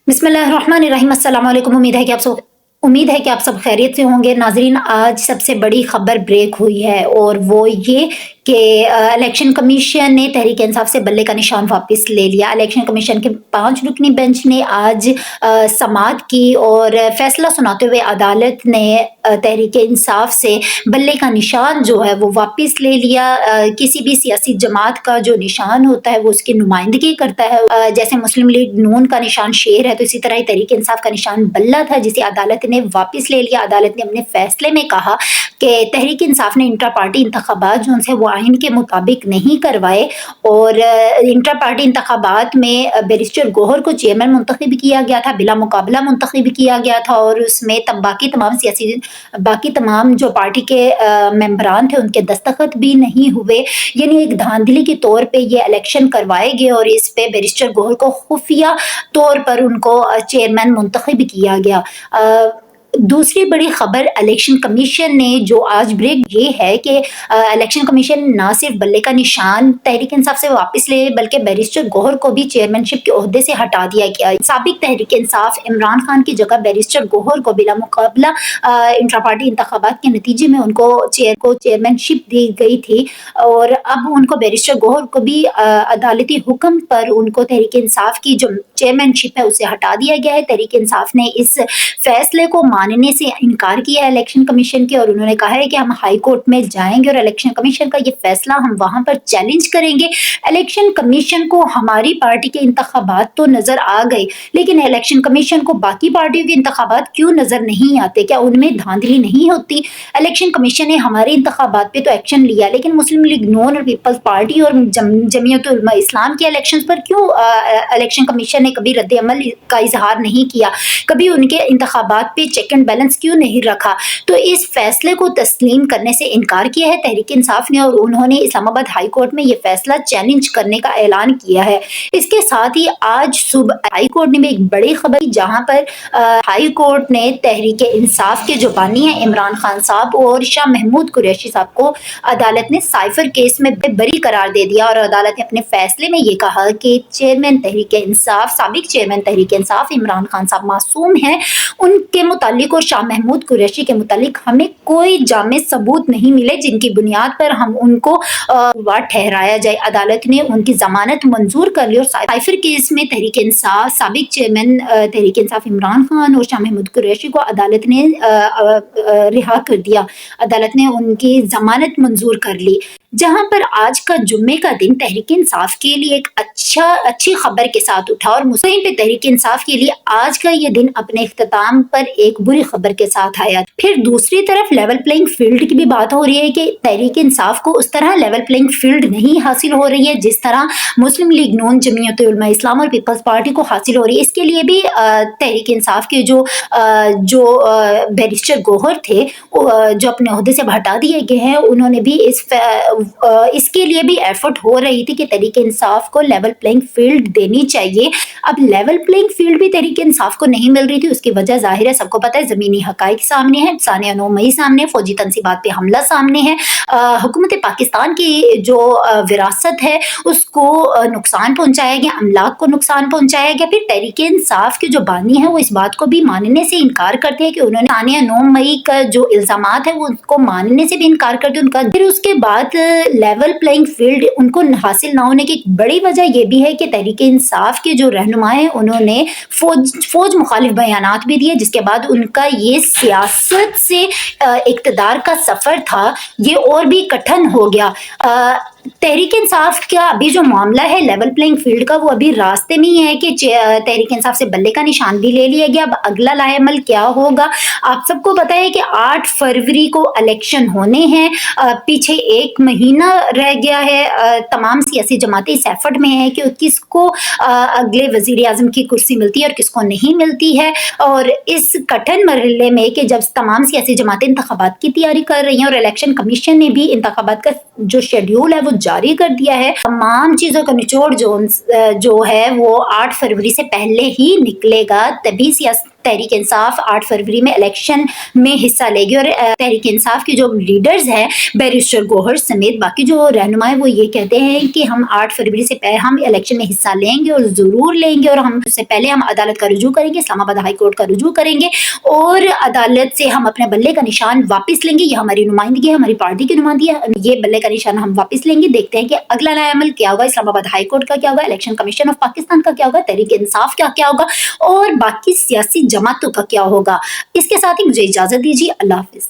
बिस्मिल्लाहिर्रहमानिर्रहीम। अस्सलाम वालेकुम। उम्मीद है कि आप सब खैरियत से होंगे। नाज़रीन, आज सबसे बड़ी खबर ब्रेक हुई है और वो ये कि इलेक्शन कमीशन ने तहरीक इंसाफ से बल्ले का निशान वापस ले लिया। इलेक्शन कमीशन के 5 रुकनी बेंच ने आज समाअत की और फैसला सुनाते हुए अदालत ने तहरीक इंसाफ से बल्ले का निशान जो है वो वापस ले लिया। किसी भी सियासी जमात का जो निशान होता है वो उसकी नुमाइंदगी करता है। जैसे मुस्लिम लीग नून का निशान शेर है, तो इसी तरह ही तहरीक इंसाफ का निशान बल्ला था, जिसे अदालत ने वापस ले लिया। अदालत ने अपने फैसले में कहा कि तहरीक इंसाफ ने इंटर पार्टी इंतखाबात जो उनसे वो आइन के मुताबिक नहीं करवाए और इंटर पार्टी इंतखाबात में बैरिस्टर गोहर को चेयरमैन मुंतखब किया गया था, बिला मुकाबला मुंतखब किया गया था और उसमें बाकी तमाम जो पार्टी के मेंबरान थे उनके दस्तखत भी नहीं हुए। यानी एक धांधली के तौर पे ये इलेक्शन करवाए गए और इस पे बैरिस्टर गोहर को खुफिया तौर पर उनको चेयरमैन मुंतखब किया गया। दूसरी बड़ी खबर इलेक्शन कमीशन ने जो आज ब्रेक ये है कि इलेक्शन कमीशन ना सिर्फ बल्ले का निशान तहरीक इंसाफ से वापस ले बल्कि बैरिस्टर गोहर को भी चेयरमैनशिप के ओहदे से हटा दिया गया। साबिक तहरीक इंसाफ इमरान खान की जगह बैरिस्टर गोहर को बिला मुकाबला इंट्रा पार्टी इंतखाबात के नतीजे में उनको चेयरमैनशिप दी गई थी और अब उनको बैरिस्टर गोहर को भी अदालती हुक्म पर उनको तहरीक इंसाफ की जो चेयरमैनशिप है उसे हटा दिया गया है। तहरीक इंसाफ ने इस फैसले को मानने से इनकार किया है इलेक्शन कमीशन के और उन्होंने कहा है कि हम हाई कोर्ट में जाएंगे और इलेक्शन कमीशन का ये फैसला हम वहां पर चैलेंज करेंगे। इलेक्शन कमीशन को हमारी पार्टी के इंतखाबात तो नजर आ गए, लेकिन इलेक्शन कमीशन को बाकी पार्टियों के इंतखाबात क्यों नजर नहीं आते? क्या उनमें धांधली नहीं होती? इलेक्शन कमीशन ने हमारे इंतखाबात पे तो एक्शन लिया, लेकिन मुस्लिम लीग नून और पीपल्स पार्टी और जमीयत उलमा इस्लाम के इलेक्शन पर क्यों इलेक्शन कमीशन ने कभी रद्द अमल का इजहार नहीं किया? कभी उनके इंतखाबात पे चेक एंड बैलेंस क्यों नहीं रखा? तो इस फैसले को तस्लीम करने से इनकार किया है तहरीक इंसाफ ने और उन्होंने इस्लामाबाद हाई कोर्ट में ये फैसला चैलेंज करने का ऐलान किया है। इसके साथ ही आज सुबह हाई कोर्ट ने भी एक बड़ी खबर दी, जहां पर हाई कोर्ट ने तहरीक इंसाफ के जो बानी है इमरान खान साहब और शाह महमूद कुरैशी साहब को अदालत ने साइफर केस में बरी करार दे दिया और अदालत ने अपने फैसले में ये कहा कि साबिक चेयरमैन तहरीक इंसाफ इमरान खान साहब मासूम हैं। उनके मुतालिक और शाह महमूद कुरैशी के मुतालिक हमें कोई जामे सबूत नहीं मिले जिनकी बुनियाद पर हम उनको ठहराया जाए। अदालत ने उनकी जमानत मंजूर कर ली और साइफर केस में तहरीक इंसाफ साबिक चेयरमैन तहरीक इंसाफ इमरान खान और शाह महमूद कुरैशी को अदालत ने रिहा कर दिया। अदालत ने उनकी जमानत मंजूर कर ली। जहां पर आज का जुम्मे का दिन तहरीक इंसाफ के लिए एक अच्छी खबर के साथ उठा और मुस्लिम पे तहरीक इंसाफ के लिए आज का ये दिन अपने इख्तिताम पर एक बुरी खबर के साथ आया। फिर दूसरी तरफ लेवल प्लेइंग फील्ड की भी बात हो रही है कि तहरीक इंसाफ को उस तरह लेवल प्लेइंग फील्ड नहीं हासिल हो रही है जिस तरह मुस्लिम लीग नून, जमीयत उलमा इस्लाम और पीपल्स पार्टी को हासिल हो रही है। इसके लिए भी तहरीक इंसाफ के जो बैरिस्टर गोहर थे जो अपने ओहदे से हटा दिए गए हैं, उन्होंने भी इसके लिए भी एफर्ट हो रही थी कि तहरीक इंसाफ को लेवल प्लेइंग फील्ड देनी चाहिए। अब लेवल प्लेइंग फील्ड भी तहरीक इंसाफ को नहीं मिल रही थी। उसकी वजह जाहिर है, सबको पता है, जमीनी हकाइक सामने है, सानिया 9 मई सामने, फौजी तनसीबात पे हमला सामने है, हुकूमत पाकिस्तान की जो विरासत है उसको नुकसान पहुंचाया गया, अमलाक को नुकसान पहुंचाया गया। फिर तहरीक इंसाफ के जो बानी है वो इस बात को भी मानने से इनकार करते हैं कि उन्होंने सानिया 9 मई का जो इल्जामात है वो उसको मानने से भी इनकार करते हैं उनका। फिर उसके बाद लेवल प्लेइंग फील्ड उनको हासिल ना होने की एक बड़ी वजह यह भी है कि तहरीक इंसाफ के जो रहनुमा हैं उन्होंने फौज मुखालिफ बयानात भी दिए, जिसके बाद उनका ये सियासत से इक्तदार का सफर था ये और भी कठिन हो गया। तहरीक इंसाफ का अभी जो मामला है लेवल प्लेइंग फील्ड का वो अभी रास्ते में ही है कि तहरीक इंसाफ से बल्ले का निशान भी ले लिया गया। अब अगला लाएमल क्या होगा? आप सबको पता है कि 8 फरवरी को इलेक्शन होने हैं, पीछे 1 महीना रह गया है। तमाम सियासी जमातें इस एफर्ट में है कि किसको अगले वजीर आजम की कुर्सी मिलती है और किसको नहीं मिलती है। और इस कठिन मरहले में कि जब तमाम सियासी जमातें इंतखाबात की तैयारी कर रही हैं और इलेक्शन कमीशन ने भी इंतखाबात का जो शेड्यूल है वो जारी कर दिया है, तमाम चीजों का निचोड़ जो है वो 8 फरवरी से पहले ही निकलेगा, तभी تحریک انصاف 8 فروری میں الیکشن میں حصہ لے گی، اور تحریک انصاف کے جو لیڈرز ہیں بیرسٹر گوہر سمیت باقی جو رہنما ہیں وہ یہ کہتے ہیں کہ ہم 8 فروری سے پہلے ہم الیکشن میں حصہ لیں گے اور ضرور لیں گے، اور ہم اس سے پہلے ہم عدالت کا رجوع کریں گے، اسلام آباد ہائی کورٹ کا رجوع کریں گے اور عدالت سے ہم اپنے بلے کا نشان واپس لیں گے۔ یہ ہماری نمائندگی ہے، ہماری پارٹی کی نمائندگی ہے، یہ بلے کا نشان ہم واپس لیں گے۔ دیکھتے ہیں کہ اگلا نیا عمل کیا ہوگا، اسلام آباد ہائی کورٹ کا کیا ہوگا، الیکشن کمیشن آف پاکستان کا کیا ہوگا، تحریک انصاف کا کیا ہوگا اور باقی سیاسی جماعتوں کا کیا ہوگا۔ اس کے ساتھ ہی مجھے اجازت دیجیے، اللہ حافظ۔